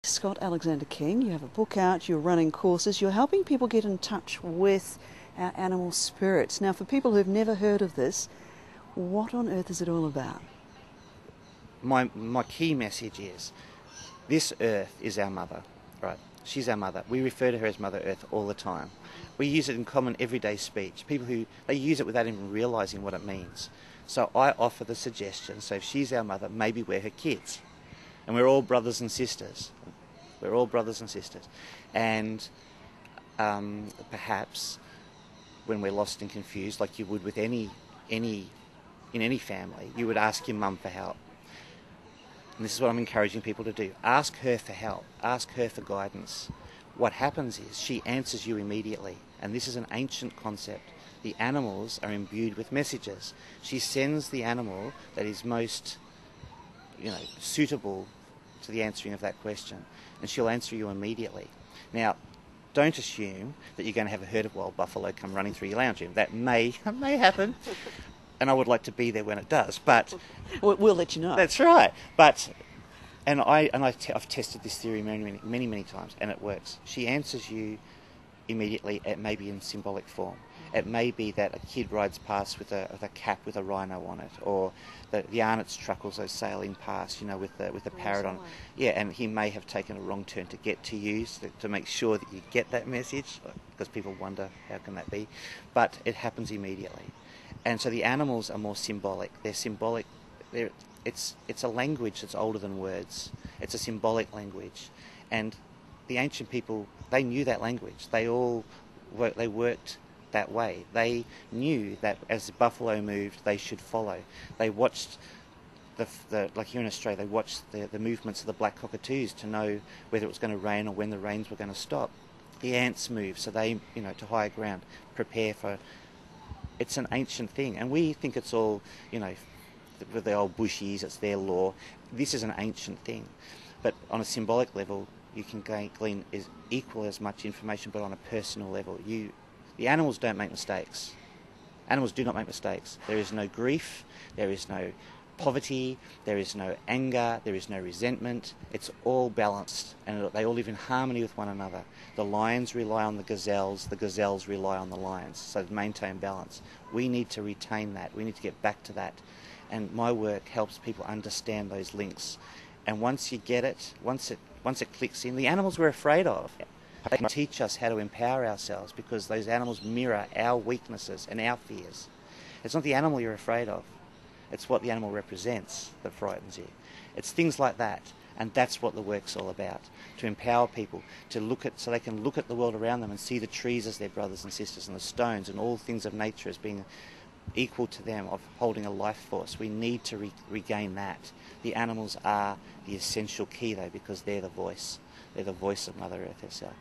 Scott Alexander King, you have a book out, you're running courses, you're helping people get in touch with our animal spirits. Now, for people who've never heard of this, what on earth is it all about? My key message is, this earth is our mother, right? She's our mother. We refer to her as Mother Earth all the time. We use it in common everyday speech. People they use it without even realising what it means. So I offer the suggestion, so if she's our mother, maybe we're her kids. And we're all brothers and sisters. We're all brothers and sisters. And perhaps when we're lost and confused, like you would with in any family, you would ask your mum for help. And this is what I'm encouraging people to do. Ask her for help. Ask her for guidance. What happens is she answers you immediately. And this is an ancient concept. The animals are imbued with messages. She sends the animal that is most suitable to the answering of that question, and she'll answer you immediately. Now, don't assume that you're going to have a herd of wild buffalo come running through your lounge room. That may happen, and I would like to be there when it does. But we'll let you know. That's right. But I've tested this theory many times, and it works. She answers you immediately. It may be in symbolic form. It may be that a kid rides past with a cap with a rhino on it, or the Arnott's truck also sailing past, with the parrot on it. Yeah, and he may have taken a wrong turn to get to you, to make sure that you get that message, because people wonder how can that be. But it happens immediately, and so the animals are more symbolic. They're symbolic. It's a language that's older than words. It's a symbolic language, and the ancient people, they knew that language. They worked that way. They knew that as the buffalo moved, they should follow. They watched like here in Australia, they watched the movements of the black cockatoos to know whether it was going to rain or when the rains were going to stop. The ants move, so they, to higher ground, prepare for. It's an ancient thing, and we think it's all, with the old bushies, it's their law. This is an ancient thing, but on a symbolic level, you can glean equal as much information, but on a personal level. The animals don't make mistakes. Animals do not make mistakes. There is no grief, there is no poverty, there is no anger, there is no resentment. It's all balanced, and they all live in harmony with one another. The lions rely on the gazelles rely on the lions, so to maintain balance. We need to retain that. We need to get back to that. And my work helps people understand those links. And once you get it, once it clicks in, the animals we're afraid of, they can teach us how to empower ourselves, because those animals mirror our weaknesses and our fears. It's not the animal you're afraid of. It's what the animal represents that frightens you. It's things like that. And that's what the work's all about. To empower people, so they can look at the world around them and see the trees as their brothers and sisters, and the stones and all things of nature as being equal to them, of holding a life force. We need to regain that. The animals are the essential key, though, because they're the voice. They're the voice of Mother Earth herself.